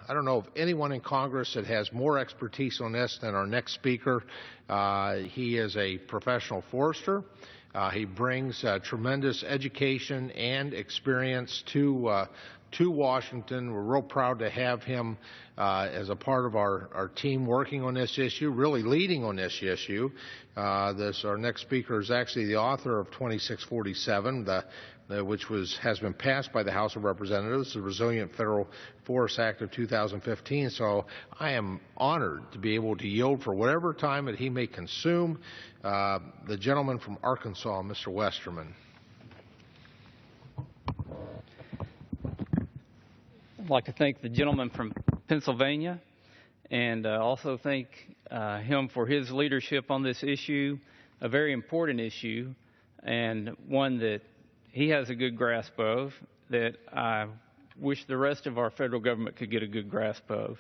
I don't know of anyone in Congress that has more expertise on this than our next speaker. He is a professional forester. He brings tremendous education and experience to Washington. We're real proud to have him as a part of our team working on this issue, really leading on this issue. Our next speaker is actually the author of 2647, which has been passed by the House of Representatives, the Resilient Federal Forest Act of 2015. So I am honored to be able to yield for whatever time that he may consume. The gentleman from Arkansas, Mr. Westerman. I'd like to thank the gentleman from Pennsylvania and also thank him for his leadership on this issue, a very important issue and one that he has a good grasp of, that I wish the rest of our federal government could get a good grasp of.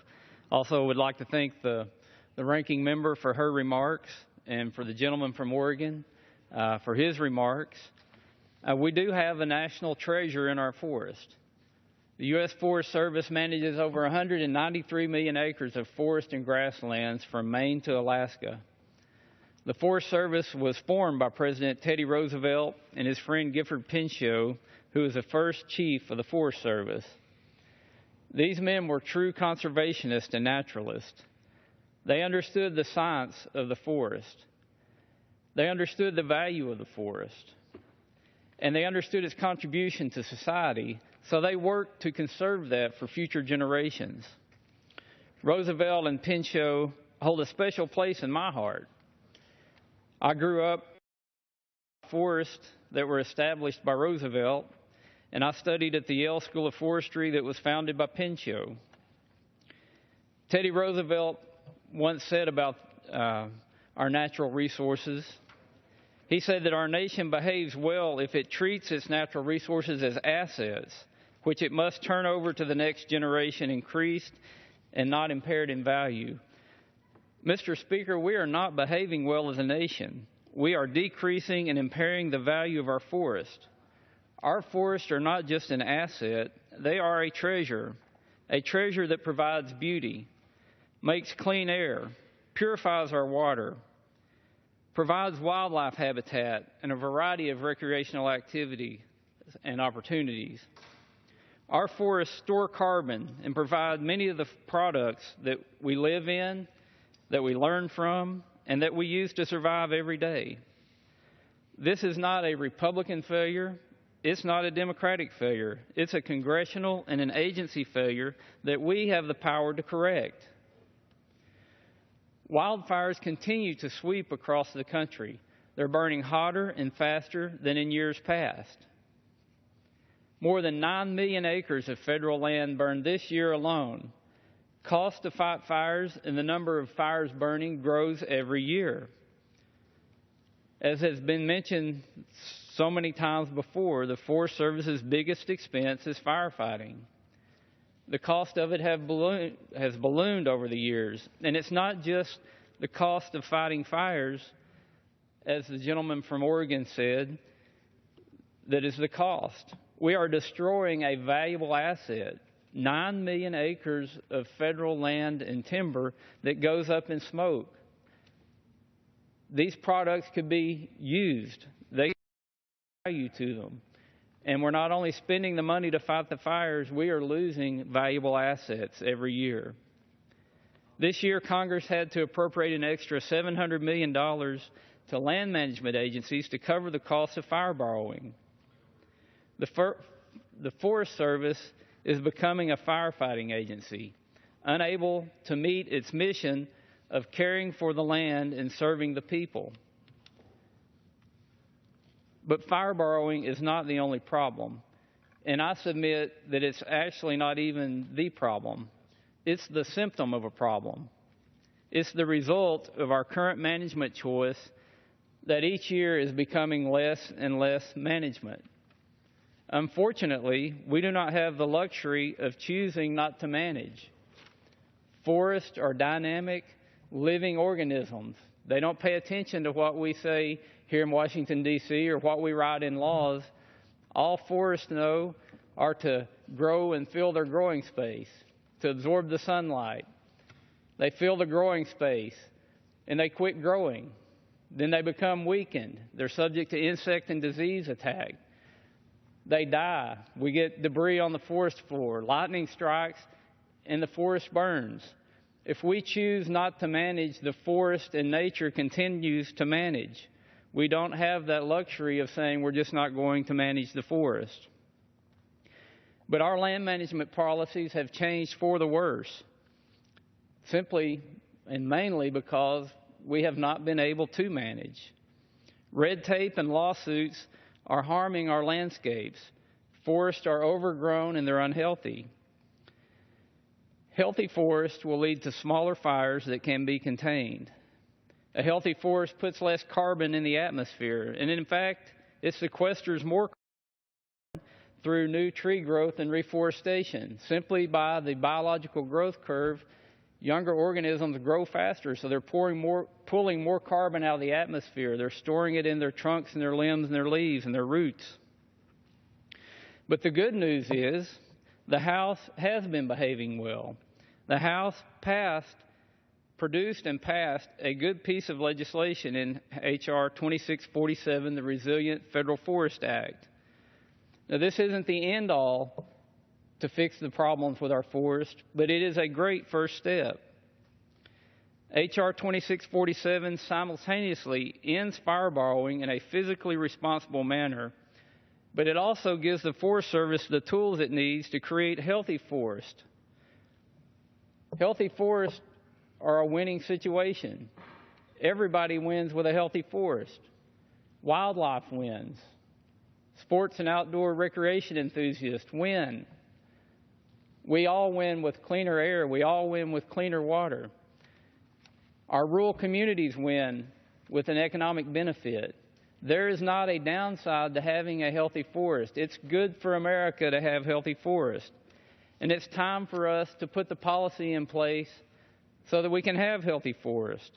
Also would like to thank the ranking member for her remarks and for the gentleman from Oregon for his remarks. We do have a national treasure in our forest. The U.S. Forest Service manages over 193 million acres of forest and grasslands from Maine to Alaska. The Forest Service was formed by President Teddy Roosevelt and his friend Gifford Pinchot, who was the first chief of the Forest Service. These men were true conservationists and naturalists. They understood the science of the forest. They understood the value of the forest. And they understood its contribution to society, so they worked to conserve that for future generations. Roosevelt and Pinchot hold a special place in my heart. I grew up in forests that were established by Roosevelt, and I studied at the Yale School of Forestry that was founded by Pinchot. Teddy Roosevelt once said about our natural resources, he said that our nation behaves well if it treats its natural resources as assets, which it must turn over to the next generation increased and not impaired in value. Mr. Speaker, we are not behaving well as a nation. We are decreasing and impairing the value of our forest. Our forests are not just an asset, they are a treasure that provides beauty, makes clean air, purifies our water, provides wildlife habitat and a variety of recreational activity and opportunities. Our forests store carbon and provide many of the products that we live in, that we learn from, and that we use to survive every day. This is not a Republican failure. It's not a Democratic failure. It's a congressional and an agency failure that we have the power to correct. Wildfires continue to sweep across the country. They're burning hotter and faster than in years past. More than 9 million acres of federal land burned this year alone. Cost to fight fires and the number of fires burning grows every year. As has been mentioned so many times before, the Forest Service's biggest expense is firefighting. The cost of it has ballooned over the years. And it's not just the cost of fighting fires, as the gentleman from Oregon said, that is the cost. We are destroying a valuable asset, 9 million acres of federal land and timber that goes up in smoke. These products could be used. They have value to them. And we're not only spending the money to fight the fires, we are losing valuable assets every year. This year, Congress had to appropriate an extra $700 million to land management agencies to cover the cost of fire borrowing. The Forest Service is becoming a firefighting agency, unable to meet its mission of caring for the land and serving the people. But fire borrowing is not the only problem, and I submit that it's actually not even the problem. It's the symptom of a problem. It's the result of our current management choice that each year is becoming less and less management. Unfortunately, we do not have the luxury of choosing not to manage. Forests are dynamic, living organisms. They don't pay attention to what we say here in Washington, D.C., or what we write in laws. All forests know are to grow and fill their growing space. to absorb the sunlight. They fill the growing space, and they quit growing. Then they become weakened. They're subject to insect and disease attack. They die. We get debris on the forest floor. Lightning strikes, and the forest burns. If we choose not to manage, the forest and nature continues to manage. We don't have that luxury of saying we're just not going to manage the forest. But our land management policies have changed for the worse, simply and mainly because we have not been able to manage. Red tape and lawsuits are harming our landscapes. Forests are overgrown and they're unhealthy. Healthy forests will lead to smaller fires that can be contained. A healthy forest puts less carbon in the atmosphere, and in fact, it sequesters more carbon through new tree growth and reforestation. Simply by the biological growth curve, younger organisms grow faster, so they're pulling more carbon out of the atmosphere. They're storing it in their trunks and their limbs and their leaves and their roots. But the good news is the House has been behaving well. The House produced and passed a good piece of legislation in H.R. 2647, the Resilient Federal Forest Act. Now, this isn't the end-all to fix the problems with our forest, but it is a great first step. H.R. 2647 simultaneously ends fire borrowing in a physically responsible manner, but it also gives the Forest Service the tools it needs to create healthy forests. Healthy forests are a winning situation. Everybody wins with a healthy forest. Wildlife wins. Sports and outdoor recreation enthusiasts win. We all win with cleaner air. We all win with cleaner water. Our rural communities win with an economic benefit. There is not a downside to having a healthy forest. It's good for America to have healthy forests. And it's time for us to put the policy in place so that we can have healthy forests.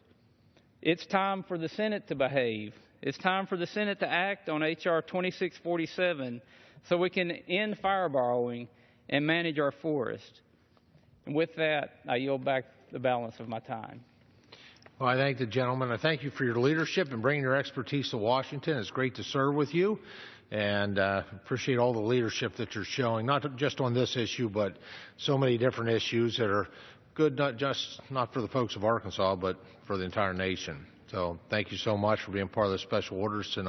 It's time for the Senate to behave. It's time for the Senate to act on H.R. 2647 so we can end fire borrowing and manage our forest. And with that, I yield back the balance of my time. Well, I thank the gentleman. I thank you for your leadership and bringing your expertise to Washington. It's great to serve with you, and appreciate all the leadership that you're showing, not just on this issue, but so many different issues that are good, not for the folks of Arkansas, but for the entire nation. So thank you so much for being part of the special orders tonight.